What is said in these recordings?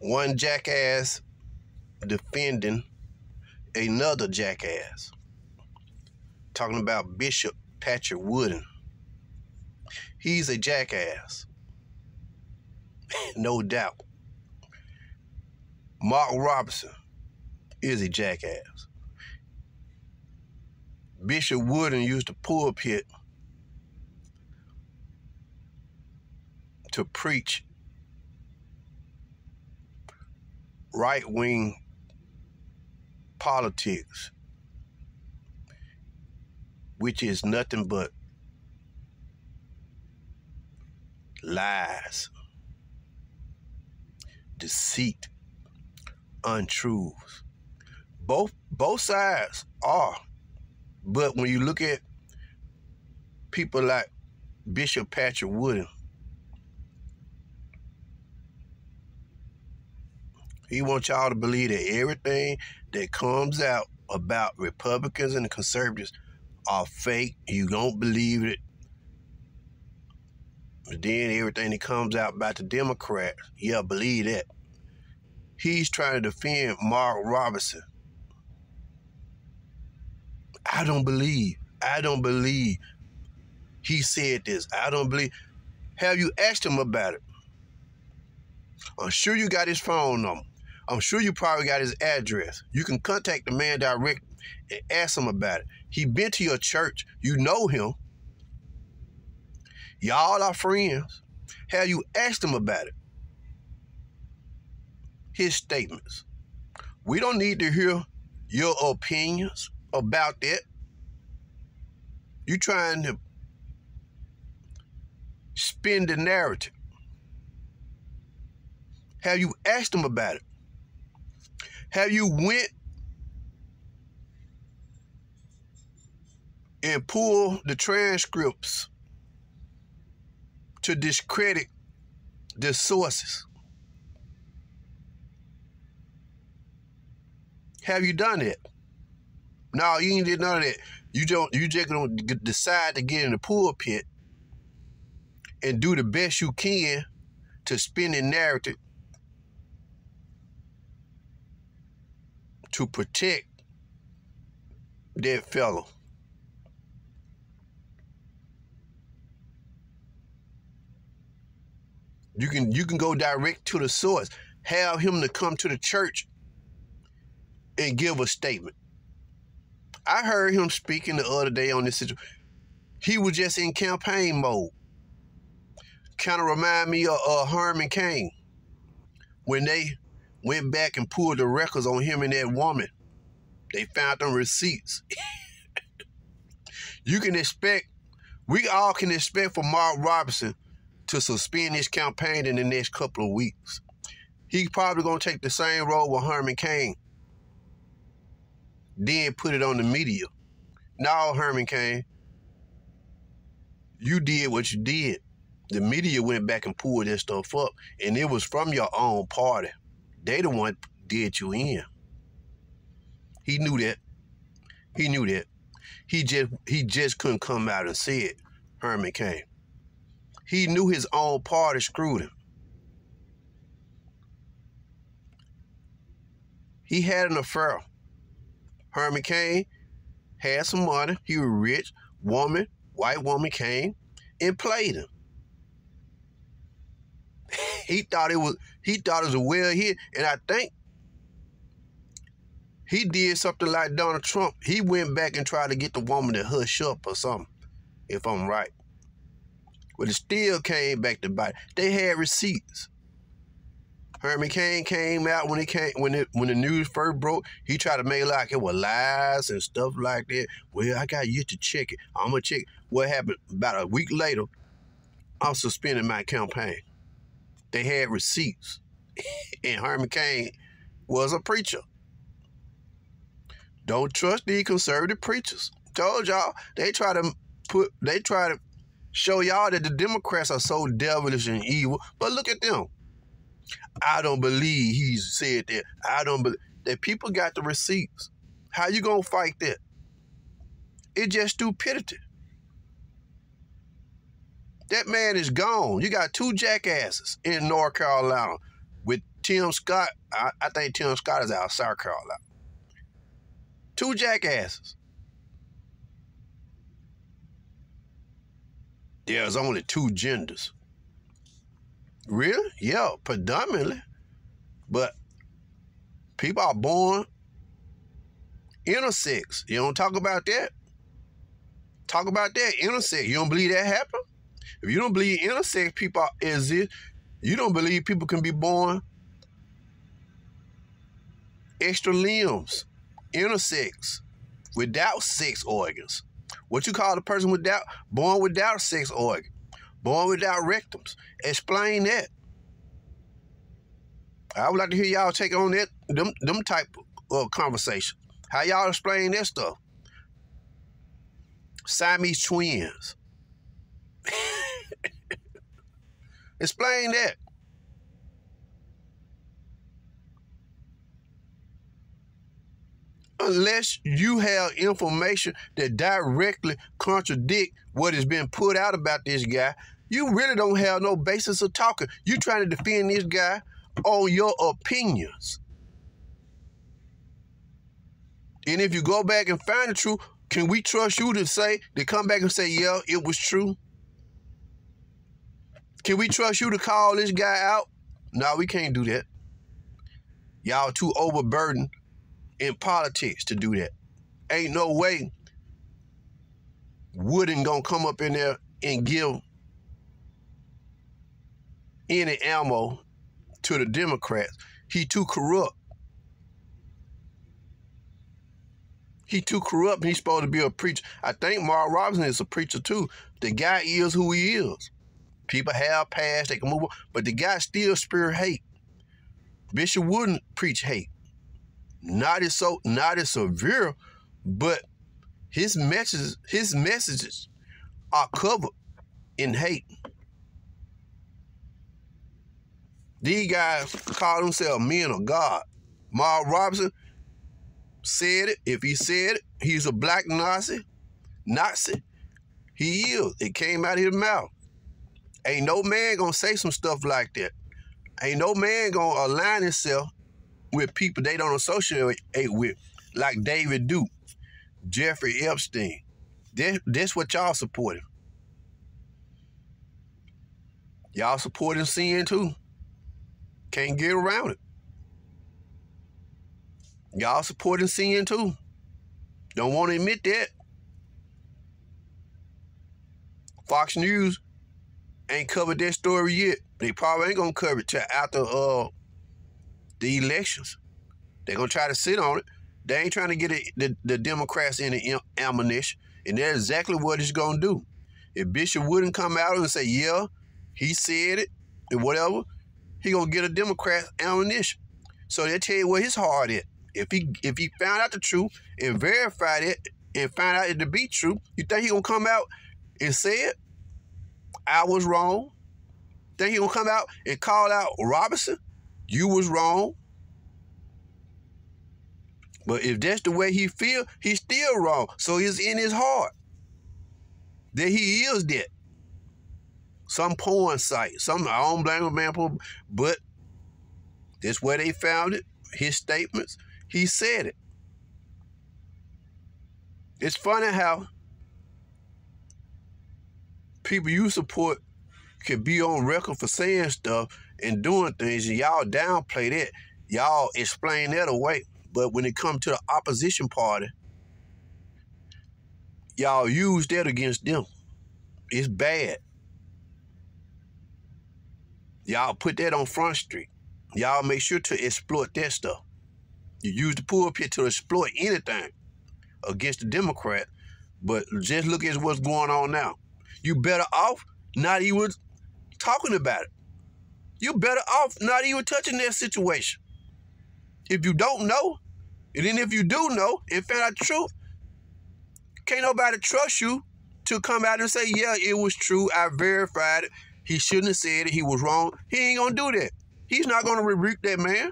One jackass defending another jackass. Talking about Bishop Patrick Wooden. He's a jackass. No doubt. Mark Robertson is a jackass. Bishop Wooden used the pulpit to preach right-wing politics, which is nothing but lies, deceit, untruths. Both sides are. But when you look at people like Bishop Patrick Wooden, he wants y'all to believe that everything that comes out about Republicans and the conservatives are fake. You don't believe it. But then everything that comes out about the Democrats, yeah, believe that. He's trying to defend Mark Robertson. I don't believe he said this. I don't believe. Have you asked him about it? I'm sure you got his phone number. I'm sure you probably got his address. You can contact the man direct and ask him about it. He been to your church. You know him. Y'all are friends. Have you asked him about it? His statements. We don't need to hear your opinions about that. You trying to spin the narrative. Have you asked him about it? Have you went and pulled the transcripts to discredit the sources? Have you done it? No, you ain't did none of that. You just gonna decide to get in the pulpit and do the best you can to spin the narrative to protect that fellow. You can go direct to the source. Have him to come to the church and give a statement. I heard him speaking the other day on this situation. He was just in campaign mode. Kind of remind me of Herman Cain when they went back and pulled the records on him and that woman. They found them receipts. We all can expect for Mark Robertson to suspend his campaign in the next couple of weeks. He's probably going to take the same road with Herman Cain. Then put it on the media. No, Herman Cain, you did what you did. The media went back and pulled that stuff up, and it was from your own party. They the one did you in. He knew that. He knew that. He just couldn't come out and say it, Herman Cain. He knew his own party screwed him. He had an affair. Herman Cain had some money. He was rich. White woman came and played him. He thought it was a well hit, and I think he did something like Donald Trump. He went back and tried to get the woman to hush up or something, if I'm right. But it still came back to bite. They had receipts. Herman Cain came out when the news first broke. He tried to make it like it was lies and stuff like that. Well, I got you to check it. I'm gonna check. What happened? About a week later, I'm suspending my campaign. They had receipts, and Herman Cain was a preacher. Don't trust these conservative preachers. Told y'all they try to show y'all that the Democrats are so devilish and evil. But look at them. I don't believe he said that. I don't believe that. People got the receipts. How you gonna fight that? It's just stupidity. That man is gone. You got two jackasses in North Carolina with Tim Scott, I think Tim Scott is out of South Carolina. 2 jackasses. There's only 2 genders. Really? Yeah, predominantly. But people are born intersex. You don't talk about that. Talk about that, intersex. You don't believe that happened? If you don't believe intersex people exist, you don't believe people can be born extra limbs, intersex, without sex organs. What you call a person born without sex organ, born without rectums? Explain that. I would like to hear y'all take on that, them type of conversation. How y'all explain that stuff? Siamese twins. Explain that. Unless you have information that directly contradict what has been put out about this guy, you really don't have no basis of talking. You trying to defend this guy on your opinions. And if you go back and find the truth, can we trust you to come back and say, yeah, it was true? Can we trust you to call this guy out? No, we can't do that. Y'all too overburdened in politics to do that. Ain't no way Wooden gonna come up in there and give any ammo to the Democrats. He too corrupt. He too corrupt. He's supposed to be a preacher. I think Mark Robinson is a preacher too. The guy is who he is. People have passed, they can move on, but the guy still spear hate. Bishop Wooden preach hate. Not as severe, but his messages are covered in hate. These guys call themselves men of God. Mark Robinson said it. If he said it, he's a black Nazi. He is. It came out of his mouth. Ain't no man gonna say some stuff like that. Ain't no man gonna align himself with people they don't associate with, like David Duke, Jeffrey Epstein. That's what y'all supporting. Y'all supporting sin too. Can't get around it. Y'all supporting sin too. Don't want to admit that. Fox News ain't covered that story yet. They probably ain't gonna cover it till after the elections. They're gonna try to sit on it. They ain't trying to get the Democrats in the ammunition, and that's exactly what it's gonna do. If Bishop wouldn't come out and say, yeah, he said it, and whatever, he gonna get a Democrat ammunition. So they tell you where his heart is. If he found out the truth and verified it and found out it to be true, you think he gonna come out and say it? I was wrong. Think he gonna come out and call out Robinson? You was wrong. But if that's the way he feel, he's still wrong. So it's in his heart that he is that. Some porn site. I don't blame him, man, but that's where they found it. His statements, he said it. It's funny how people you support can be on record for saying stuff and doing things, and y'all downplay that. Y'all explain that away. But when it comes to the opposition party, y'all use that against them. It's bad. Y'all put that on Front Street. Y'all make sure to exploit that stuff. You use the pulpit to exploit anything against the Democrat, but just look at what's going on now. You better off not even talking about it. You better off not even touching that situation. If you don't know, and then if you do know and find out the truth, can't nobody trust you to come out and say, yeah, it was true, I verified it. He shouldn't have said it, he was wrong. He ain't gonna do that. He's not gonna rebuke that man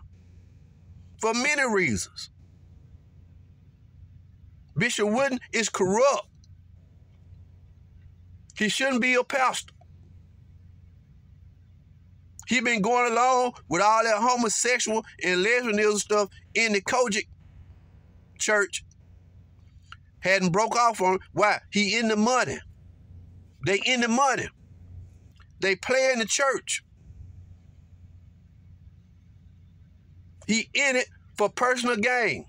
for many reasons. Bishop Wooden is corrupt. He shouldn't be a pastor. He been going along with all that homosexual and lesbianism stuff in the Kojic church. Hadn't broke off on him. Why? He in the money. They in the money. They play in the church. He in it for personal gain.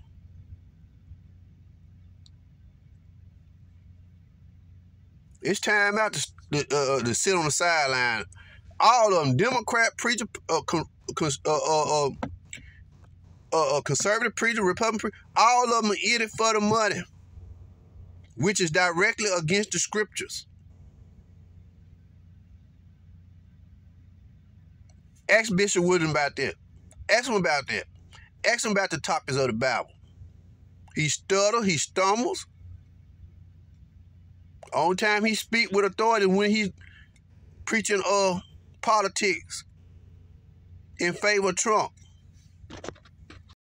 It's time out to sit on the sideline. All of them, Democrat preacher, conservative preacher, Republican preacher, all of them are in it for the money, which is directly against the scriptures. Ask Bishop Woodson about that. Ask him about that. Ask him about the topics of the Bible. He stutters, he stumbles. Only time he speak with authority when he's preaching politics in favor of Trump.